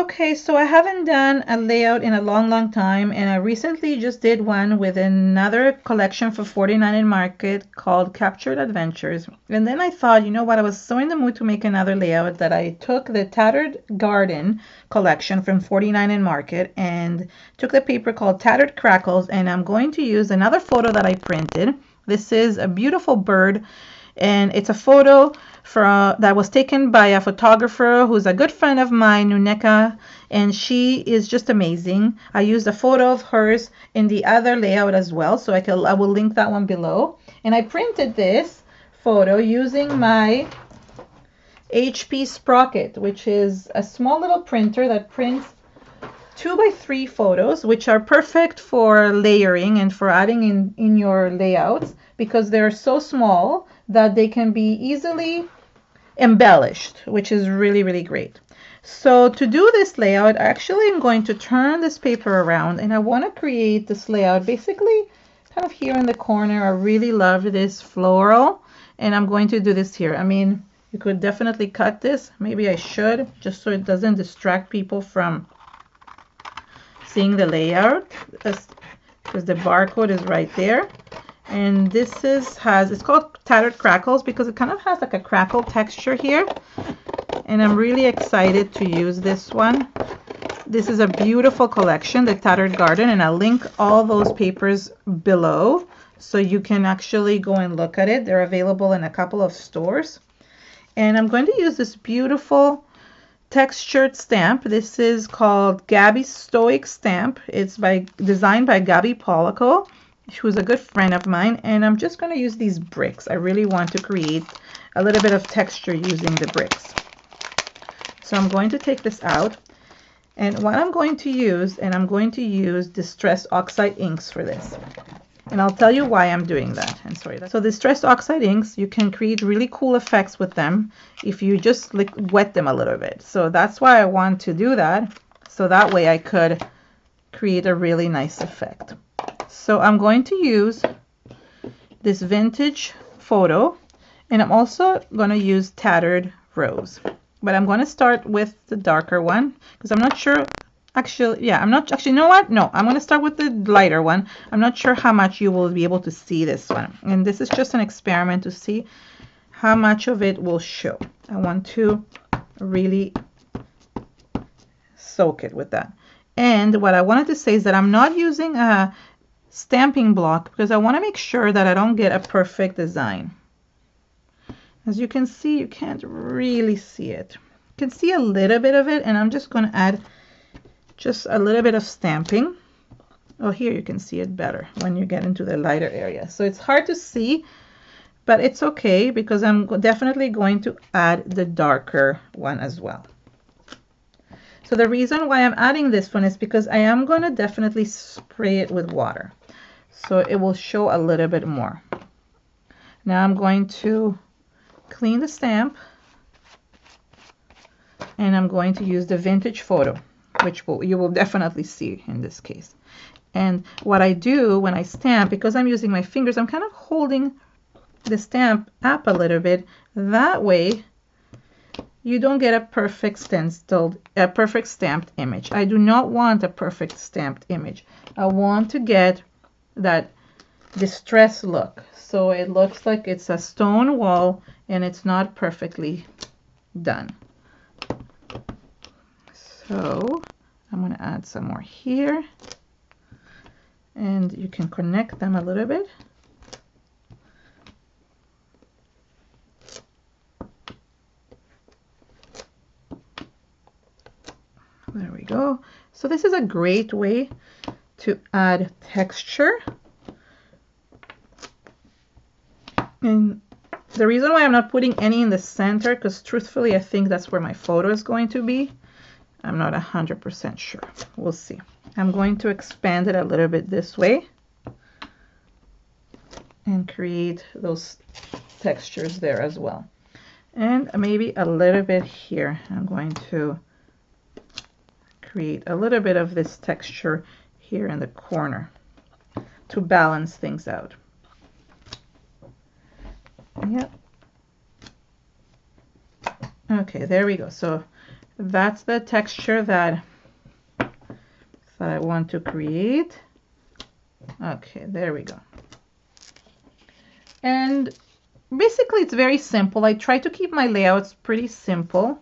Okay, so I haven't done a layout in a long time, and I recently just did one with another collection for 49 in Market called Captured Adventures. And then I thought, you know what, I was so in the mood to make another layout that I took the Tattered Garden collection from 49 in Market and took the paper called Tattered Crackles, and I'm going to use another photo that I printed. This is a beautiful bird, and it's a photo that was taken by a photographer who's a good friend of mine, Nuneka, and she is just amazing. I used a photo of hers in the other layout as well, so I will link that one below. And I printed this photo using my HP Sprocket, which is a small little printer that prints 2x3 photos, which are perfect for layering and for adding in your layouts because they're so small that they can be easily embellished, which is really great. So to do this layout, actually I'm going to turn this paper around, and I want to create this layout basically kind of here in the corner. I really love this floral, and I'm going to do this here. I mean, you could definitely cut this. Maybe I should, just so it doesn't distract people from seeing the layout, because the barcode is right there. And this it's called Tattered Crackles because it kind of has like a crackle texture here, and I'm really excited to use this one. This is a beautiful collection, the Tattered Garden, and I'll link all those papers below so you can actually go and look at it. They're available in a couple of stores. And I'm going to use this beautiful textured stamp. This is called Gabi's Stoic stamp. It's designed by Gabi Polacco, who's a good friend of mine, and I'm just going to use these bricks. I really want to create a little bit of texture using the bricks. So I'm going to take this out, and what I'm going to use, Distressed Oxide inks for this. And I'll tell you why I'm doing that. And sorry. So Distressed Oxide inks, you can create really cool effects with them if you just like wet them a little bit. So that's why I want to do that, so that way I could create a really nice effect. So I'm going to use this vintage photo, and I'm also going to use Tattered Rose. But I'm going to start with the darker one because I'm not sure. Actually, yeah, you know what? No, I'm going to start with the lighter one. I'm not sure how much you will be able to see this one. And this is just an experiment to see how much of it will show. I want to really soak it with that. And what I wanted to say is that I'm not using a stamping block because I want to make sure that I don't get a perfect design. As you can see, you can't really see it. You can see a little bit of it, and I'm just going to add just a little bit of stamping. Oh, here you can see it better when you get into the lighter area. So it's hard to see, but it's okay because I'm definitely going to add the darker one as well. So the reason why I'm adding this one is because I am going to definitely spray it with water, so it will show a little bit more. Now I'm going to clean the stamp, and I'm going to use the vintage photo, which you will definitely see in this case. And what I do when I stamp, because I'm using my fingers, I'm kind of holding the stamp up a little bit. That way you don't get a perfect stamped image. I do not want a perfect stamped image. I want to get that distressed look. So it looks like it's a stone wall and it's not perfectly done. So I'm going to add some more here, and you can connect them a little bit. There we go. So this is a great way to add texture. And the reason why I'm not putting any in the center, because truthfully I think that's where my photo is going to be. I'm not 100% sure. We'll see. I'm going to expand it a little bit this way and create those textures there as well. And maybe a little bit here. I'm going to create a little bit of this texture here in the corner to balance things out. Yep. Okay, there we go. So that's the texture that I want to create. Okay, there we go. And basically it's very simple. I try to keep my layouts pretty simple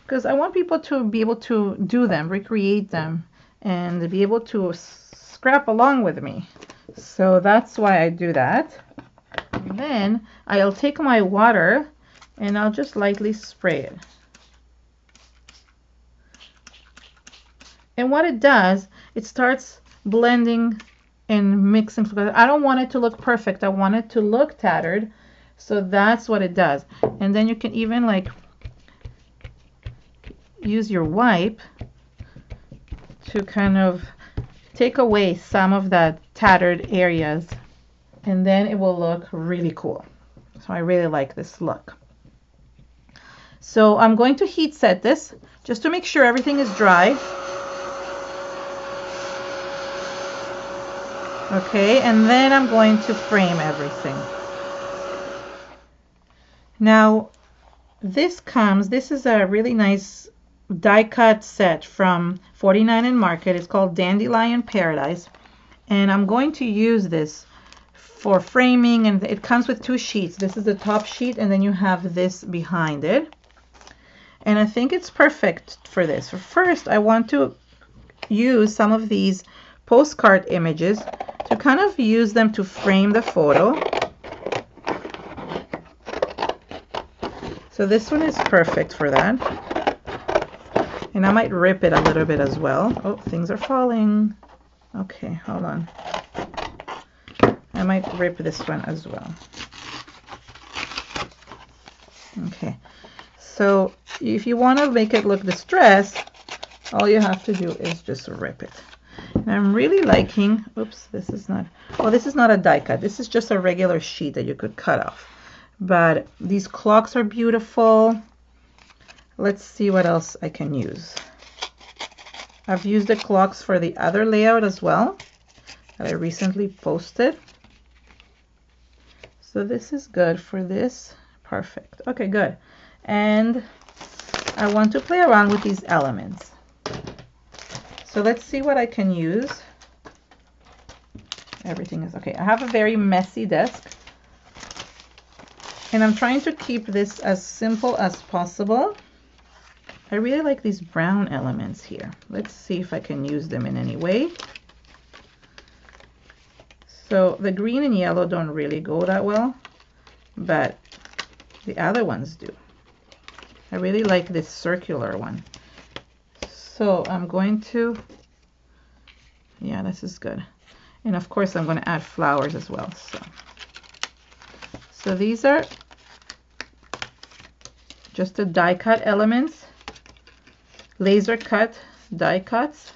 because I want people to be able to do them, recreate them, and be able to scrap along with me. So that's why I do that. And then I'll take my water and I'll just lightly spray it. And what it does, it starts blending and mixing together. I don't want it to look perfect. I want it to look tattered. So that's what it does. And then you can even like use your wipe to kind of take away some of that tattered areas, and then it will look really cool. So I really like this look. So I'm going to heat set this just to make sure everything is dry. Okay, and then I'm going to frame everything. Now, this is a really nice die cut set from 49 in Market. It's called Dandelion Paradise. And I'm going to use this for framing, and it comes with 2 sheets. This is the top sheet, and then you have this behind it. And I think it's perfect for this. First, I want to use some of these postcard images to kind of use them to frame the photo. So this one is perfect for that. And I might rip it a little bit as well. Oh, things are falling. Okay, hold on. I might rip this one as well. Okay, so if you want to make it look distressed, all you have to do is just rip it. And I'm really liking, oops, this is not, well, this is not a die cut. This is just a regular sheet that you could cut off. But these clocks are beautiful. Let's see what else I can use. I've used the clocks for the other layout as well that I recently posted. So this is good for this. Perfect. Okay, good. And I want to play around with these elements. So let's see what I can use. Everything is okay. I have a very messy desk, and I'm trying to keep this as simple as possible. I really like these brown elements here. Let's see if I can use them in any way. So the green and yellow don't really go that well, but the other ones do. I really like this circular one. So I'm going to, yeah, this is good. And of course I'm going to add flowers as well. So these are just the die cut elements, laser cut die cuts.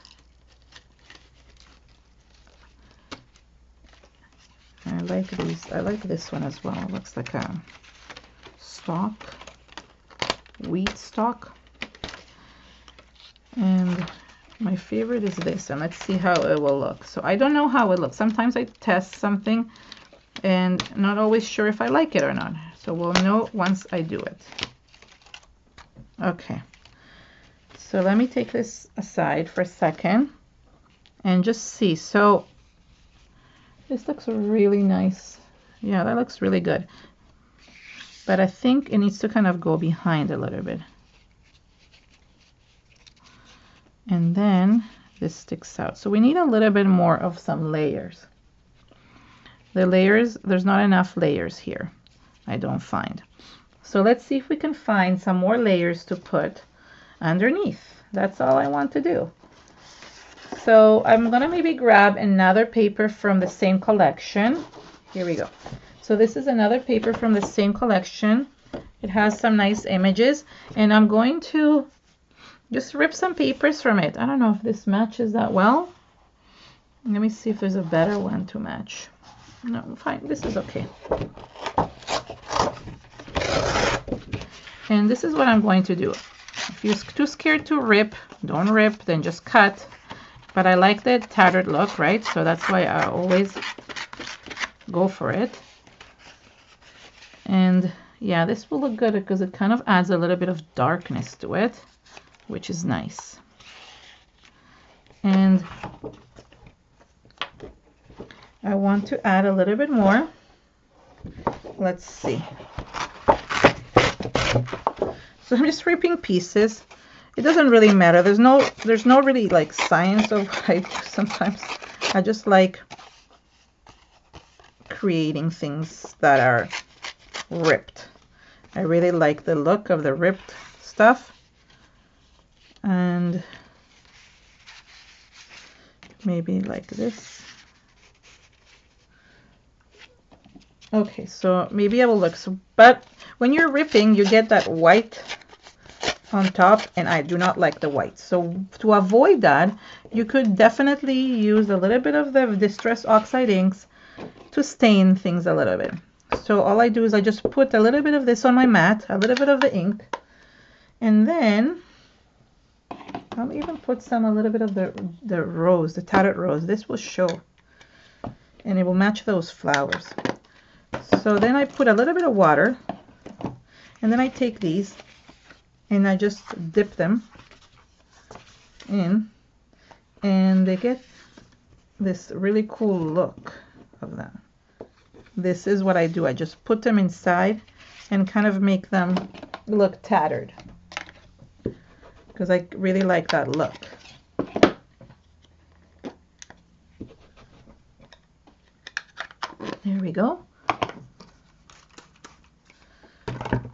I like these. I like this one as well. It looks like a stalk, wheat stalk. And my favorite is this, and let's see how it will look. So I don't know how it looks. Sometimes I test something and not always sure if I like it or not. So we'll know once I do it. Okay. So let me take this aside for a second and just see. So this looks really nice. Yeah, that looks really good. But I think it needs to kind of go behind a little bit. And then this sticks out. So we need a little bit more of some layers. The layers, there's not enough layers here, I don't find. So let's see if we can find some more layers to put underneath. That's all I want to do. So I'm gonna maybe grab another paper from the same collection. Here we go. So this is another paper from the same collection. It has some nice images, and I'm going to just rip some papers from it. I don't know if this matches that well. Let me see if there's a better one to match. No, fine, this is okay. And this is what I'm going to do. If you're too scared to rip, don't rip, then just cut. But I like the tattered look, right? So that's why I always go for it. And yeah, this will look good because it kind of adds a little bit of darkness to it. which is nice. And I want to add a little bit more. Let's see. So I'm just ripping pieces. It doesn't really matter. There's no really like science of what I do sometimes. I just like creating things that are ripped. I really like the look of the ripped stuff. And maybe like this. Okay, so maybe I will look. So, but when you're ripping, you get that white on top, and I do not like the white. So to avoid that, you could definitely use a little bit of the Distress Oxide inks to stain things a little bit. So all I do is I just put a little bit of this on my mat, a little bit of the ink, and then I'll even put a little bit of the rose, the tattered rose. This will show, and it will match those flowers. So then I put a little bit of water, and then I take these and I just dip them in, and they get this really cool look of them. This is what I do. I just put them inside and kind of make them look tattered, because I really like that look. There we go.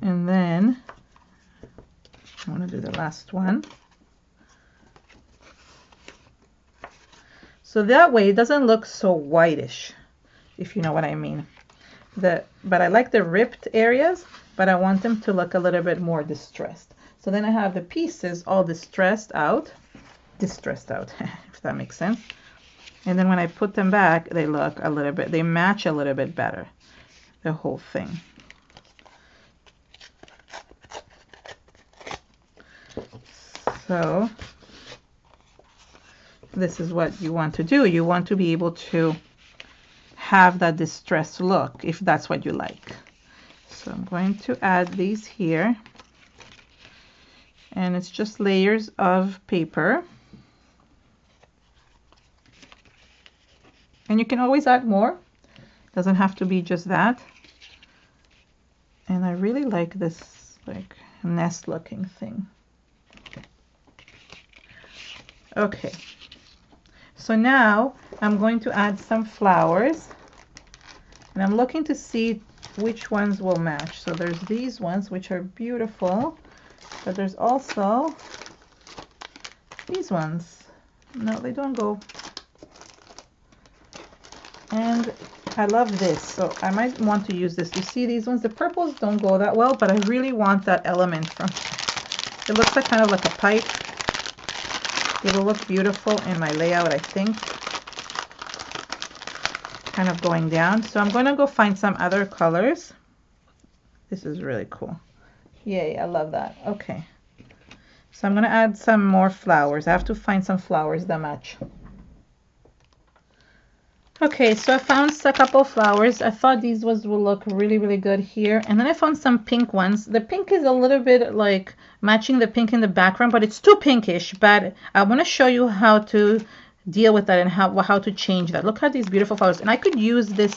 And then I want to do the last one. So that way it doesn't look so whitish, if you know what I mean. But I like the ripped areas, but I want them to look a little bit more distressed. So then I have the pieces all distressed out, if that makes sense. And then when I put them back, they look a little bit, they match a little bit better, the whole thing. So this is what you want to do. You want to be able to have that distressed look, if that's what you like. So I'm going to add these here, and it's just layers of paper, and you can always add more. Doesn't have to be just that. And I really like this like nest looking thing. Okay, so now I'm going to add some flowers, and I'm looking to see which ones will match. So there's these ones, which are beautiful, but there's also these ones. No, they don't go. And I love this, so I might want to use this. You see these ones, the purples don't go that well, but I really want that element from, it looks like kind of like a pipe. It will look beautiful in my layout, I think. Kind of going down. So I'm going to go find some other colors. This is really cool. Yay, I love that. Okay. So I'm going to add some more flowers. I have to find some flowers that match. Okay, so I found a couple flowers. I thought these ones will look really, really good here. And then I found some pink ones. The pink is a little bit like matching the pink in the background, but it's too pinkish. But I want to show you how to deal with that and how to change that. Look at these beautiful flowers. And I could use this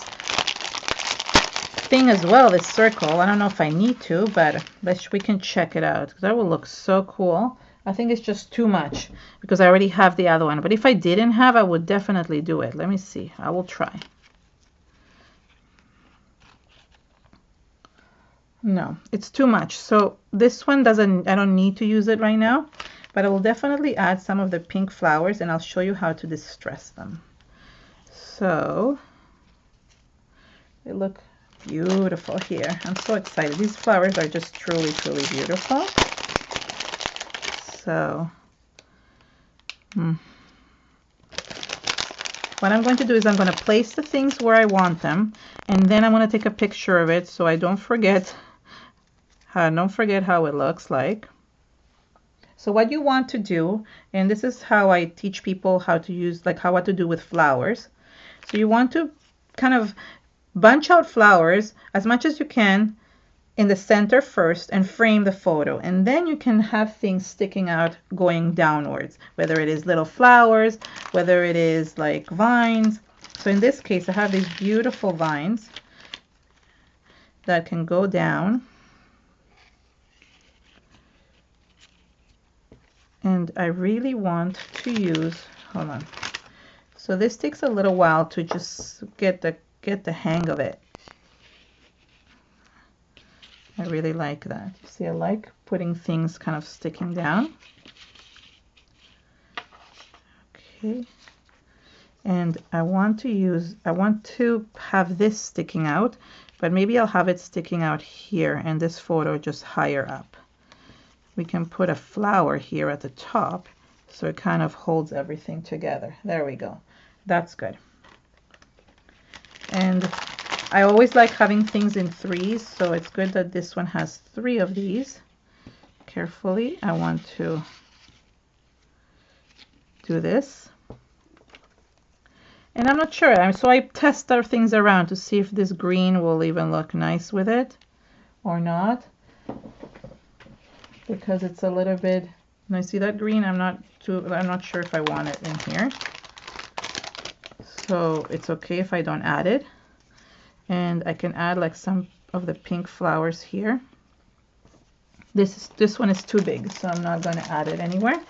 thing as well, this circle. I don't know if I need to, but we can check it out. That will look so cool. I think it's just too much because I already have the other one. But if I didn't have, I would definitely do it. Let me see. I will try. No, it's too much. So this one doesn't, I don't need to use it right now, but I will definitely add some of the pink flowers, and I'll show you how to distress them. So they look beautiful here. I'm so excited. These flowers are just truly, truly beautiful. So what I'm going to do is I'm going to place the things where I want them, and then I'm going to take a picture of it so I don't forget how it looks like. So what you want to do, and this is how I teach people how to use, like what to do with flowers. So you want to kind of bunch out flowers as much as you can in the center first and frame the photo, and then you can have things sticking out going downwards, whether it is little flowers, whether it is like vines. So in this case I have these beautiful vines that can go down, and I really want to use, hold on, so this takes a little while to just get the hang of it. I really like that. See, I like putting things kind of sticking down. Okay. And I want to have this sticking out, but maybe I'll have it sticking out here and this photo just higher up. We can put a flower here at the top so it kind of holds everything together. There we go. That's good. And I always like having things in threes, so it's good that this one has 3 of these. Carefully, I want to do this. And I'm not sure, so I test our things around to see if this green will even look nice with it or not. Because it's a little bit, and I see that green, I'm not sure if I want it in here. So it's okay if I don't add it. And I can add like some of the pink flowers here. This one is too big, so I'm not going to add it anywhere.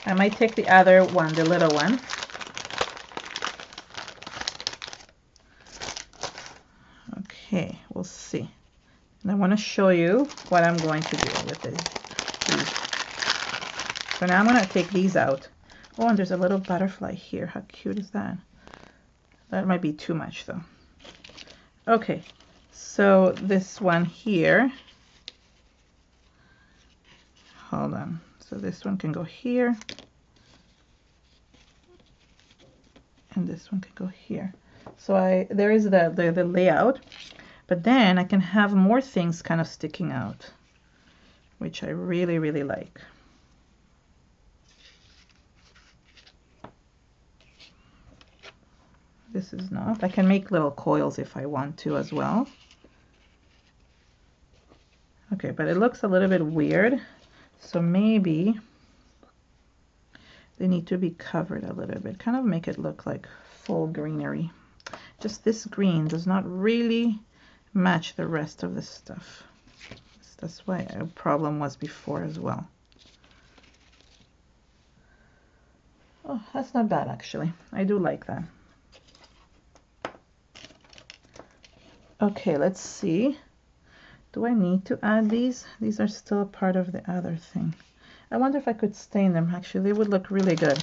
I might take the other one, the little one. Okay, we'll see. And I want to show you what I'm going to do with these. So now I'm going to take these out. Oh, and there's a little butterfly here. How cute is that? That might be too much though. Okay, so this one here, hold on, so this one can go here, and this one can go here. So there is the layout, but then I can have more things kind of sticking out, which I really, really like. This is not. I can make little coils if I want to as well. Okay, but it looks a little bit weird, so maybe they need to be covered a little bit. Kind of make it look like full greenery. Just this green does not really match the rest of the stuff. That's why a problem was before as well. Oh, that's not bad actually. I do like that. Okay, let's see. Do I need to add these? These are still a part of the other thing. I wonder if I could stain them. Actually, they would look really good.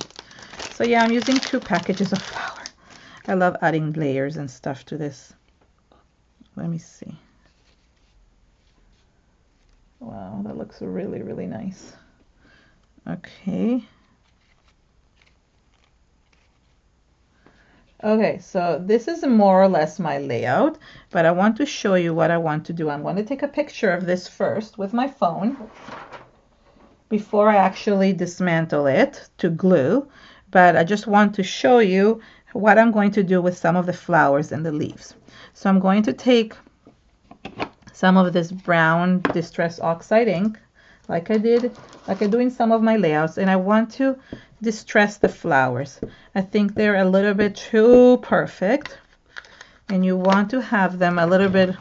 So yeah, I'm using 2 packages of flour. I love adding layers and stuff to this. Let me see. Wow, that looks really, really nice. Okay. Okay, so this is more or less my layout, but I want to show you what I want to do. I'm going to take a picture of this first with my phone before I actually dismantle it to glue, but I just want to show you what I'm going to do with some of the flowers and the leaves. So I'm going to take some of this brown Distress Oxide ink, like I do in some of my layouts, and I want to distress the flowers. I think they're a little bit too perfect, and you want to have them a little bit,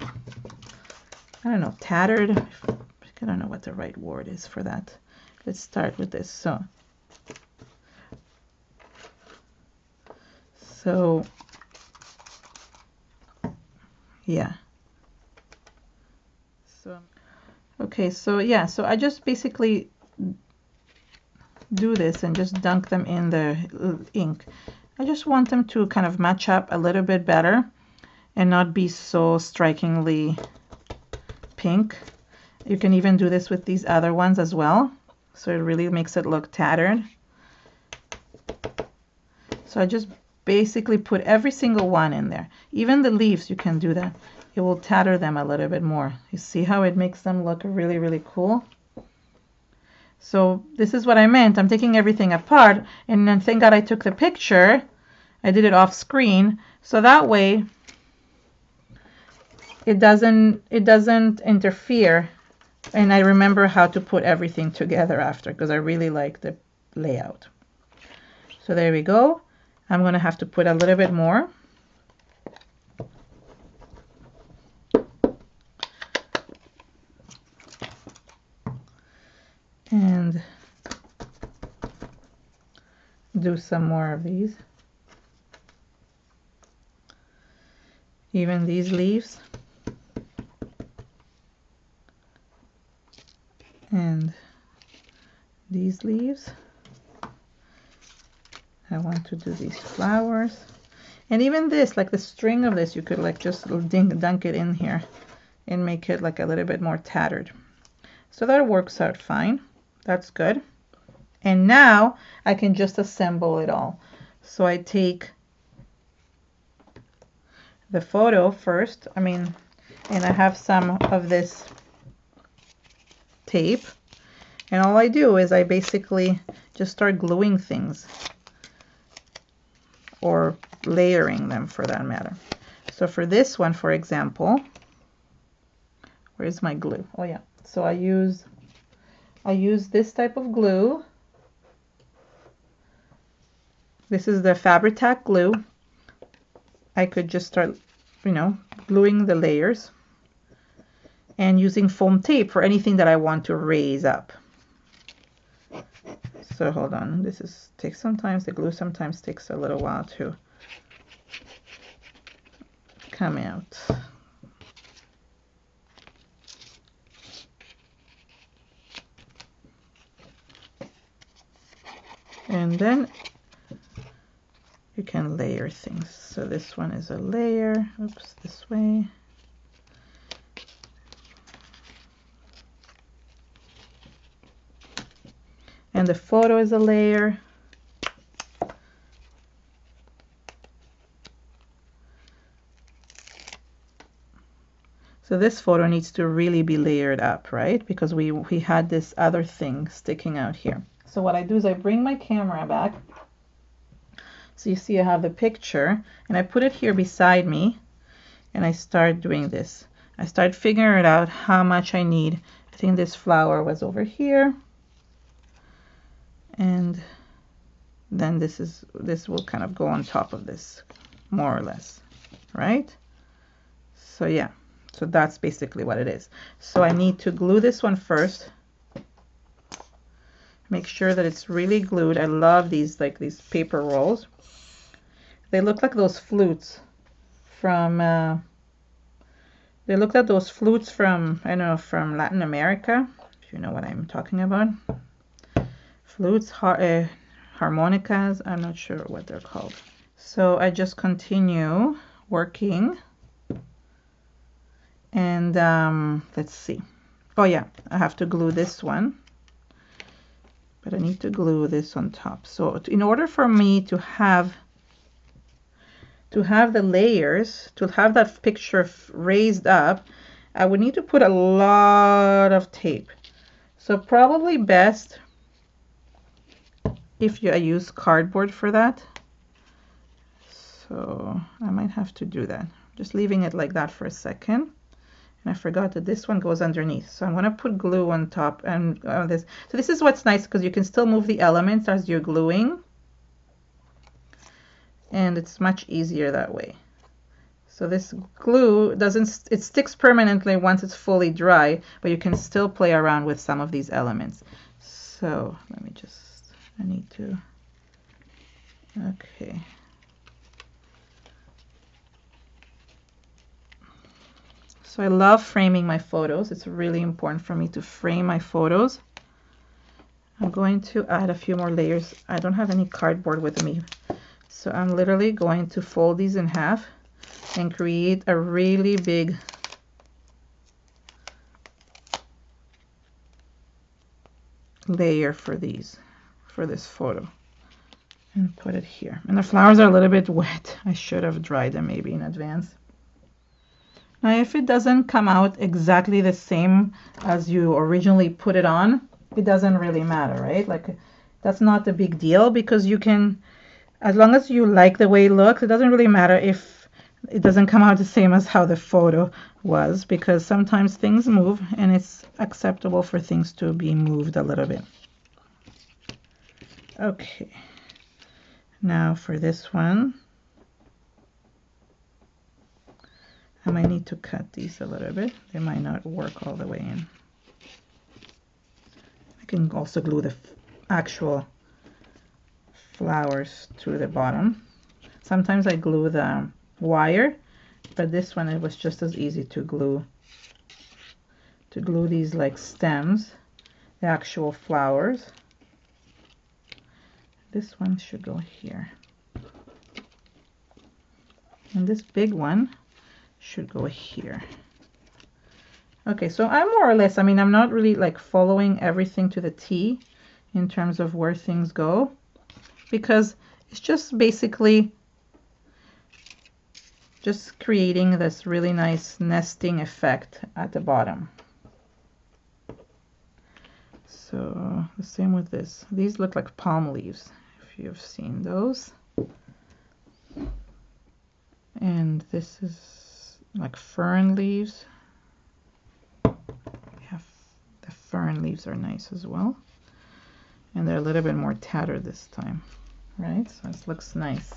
I don't know, tattered. I don't know what the right word is for that. Let's start with this. So yeah. So okay, so yeah, so I just basically do this and just dunk them in the ink. I just want them to kind of match up a little bit better and not be so strikingly pink. You can even do this with these other ones as well, so it really makes it look tattered. So I just basically put every single one in there. Even the leaves, you can do that. It will tatter them a little bit more. You see how it makes them look really, really cool? So this is what I meant. I'm taking everything apart, and then thank God I took the picture. I did it off screen, so that way it doesn't interfere, and I remember how to put everything together after, because I really like the layout. So there we go. I'm gonna have to put a little bit more. And do some more of these. Even these leaves. And these leaves. I want to do these flowers. And even this, like the string of this, you could like just dunk it in here and make it like a little bit more tattered. So that works out fine. That's good. And now I can just assemble it all. So I take the photo first, and I have some of this tape, and all I do is I basically just start gluing things, or layering them for that matter. So for this one, for example, where's my glue? Oh yeah. So I use this type of glue. This is the Fabri-Tac glue. I could just start, gluing the layers, and using foam tape for anything that I want to raise up. So hold on, takes sometimes, the glue sometimes takes a little while to come out. And then you can layer things. So this one is a layer, oops, this way. And the photo is a layer. So this photo needs to really be layered up, right? Because we had this other thing sticking out here. So what I do is I bring my camera back. So you see I have the picture, and I put it here beside me, and I start doing this. I start figuring out how much I need. I think this flower was over here. And then this will kind of go on top of this, more or less, right? So yeah, so that's basically what it is. So I need to glue this one first. Make sure that it's really glued. I love these, like these paper rolls. They look like those flutes from, they look like those flutes from, I don't know, from Latin America, if you know what I'm talking about. Flutes, harmonicas, I'm not sure what they're called. So I just continue working, and let's see. Oh yeah, I have to glue this one, but I need to glue this on top. So in order for me to have the layers, to have that picture raised up, I would need to put a lot of tape. So probably best if I use cardboard for that. So I might have to do that. Just leaving it like that for a second. And I forgot that this one goes underneath. So I'm going to put glue on top and this. So this is what's nice, because you can still move the elements as you're gluing. And it's much easier that way. So this glue it sticks permanently once it's fully dry, but you can still play around with some of these elements. So let me just, I need to, okay. So I love framing my photos. It's really important for me to frame my photos. I'm going to add a few more layers. I don't have any cardboard with me. So I'm literally going to fold these in half and create a really big layer for this photo, and put it here. And the flowers are a little bit wet. I should have dried them maybe in advance. Now if it doesn't come out exactly the same as you originally put it on, it doesn't really matter, right? Like, that's not a big deal, because you can, as long as you like the way it looks, it doesn't really matter if it doesn't come out the same as how the photo was, because sometimes things move and it's acceptable for things to be moved a little bit. Okay, now for this one, I might need to cut these a little bit. They might not work all the way in. I can also glue the actual flowers to the bottom. Sometimes I glue the wire, but this one it was just as easy to glue these like stems, the actual flowers. This one should go here, and this big one should go here. Okay, so I'm more or less, I mean, I'm not really like following everything to the T in terms of where things go, because it's just basically just creating this really nice nesting effect at the bottom. So the same with this. These look like palm leaves, if you've seen those. And this is like fern leaves. Yeah, the fern leaves are nice as well. And they're a little bit more tattered this time, right? So this looks nice.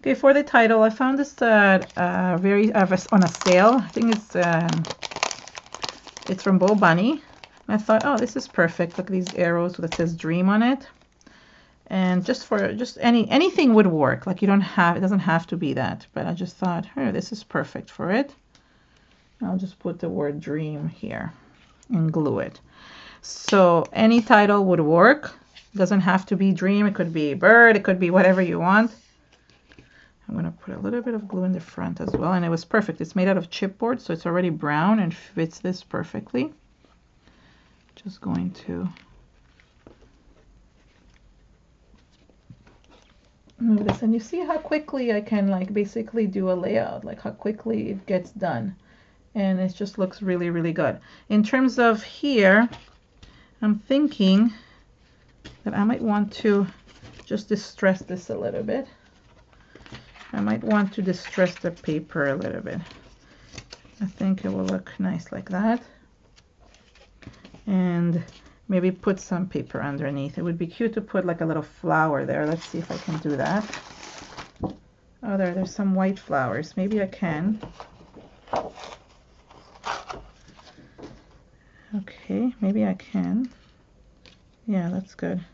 Okay, for the title, I found this on a sale. I think it's from Bo Bunny. And I thought, oh, this is perfect. Look at these arrows that says dream on it. And just anything would work. Like it doesn't have to be that. But I just thought, oh, this is perfect for it. I'll just put the word dream here and glue it. So any title would work. It doesn't have to be dream. It could be bird. It could be whatever you want. I'm going to put a little bit of glue in the front as well. And it was perfect. It's made out of chipboard, so it's already brown and fits this perfectly. Just going to move this. And you see how quickly I can like basically do a layout, like how quickly it gets done. And it just looks really, really good. In terms of here, I'm thinking that I might want to just distress this a little bit. I might want to distress the paper a little bit. I think it will look nice like that. And maybe put some paper underneath. It would be cute to put like a little flower there. Let's see if I can do that. Oh, there's some white flowers. Maybe I can. Okay, maybe I can. Yeah, that's good.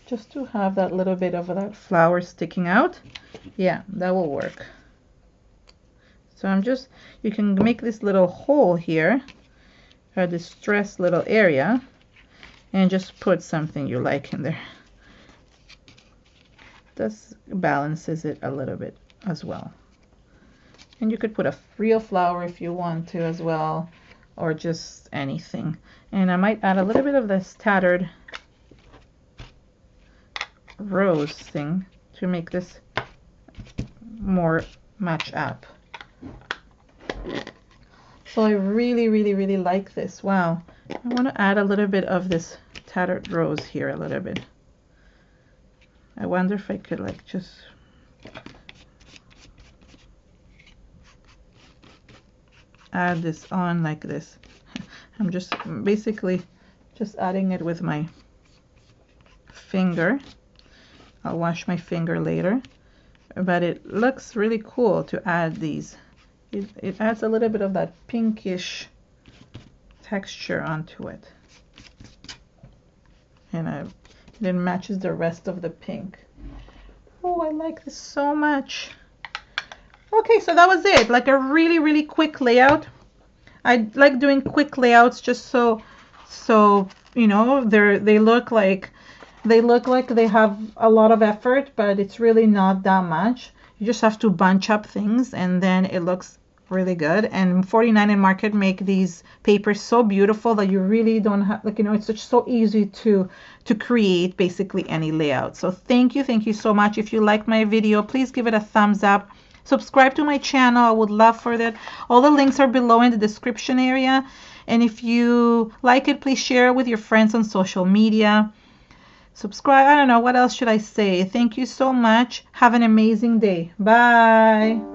Just to have that little bit of that flower sticking out. Yeah, that will work. So you can make this little hole here, a distressed little area, and just put something you like in there. This balances it a little bit as well. And you could put a real flower if you want to as well, or just anything. And I might add a little bit of this tattered rose thing to make this more match up. So I really, really, really like this. Wow. I want to add a little bit of this tattered rose here a little bit. I wonder if I could like just add this on like this. I'm just basically just adding it with my finger. I'll wash my finger later, but it looks really cool to add these. It adds a little bit of that pinkish texture onto it, and it matches the rest of the pink. Oh, I like this so much. Okay, so that was it. Like a really, really quick layout. I like doing quick layouts just so you know, they look like they have a lot of effort, but it's really not that much. You just have to bunch up things and then it looks really good. And 49 and Market make these papers so beautiful that you really don't have, like, you know, it's just so easy to create basically any layout. So thank you so much. If you liked my video, please give it a thumbs up. Subscribe to my channel. I would love for that. All the links are below in the description area. And if you like it, please share it with your friends on social media. subscribe. I don't know, what else should I say? Thank you so much. Have an amazing day. Bye.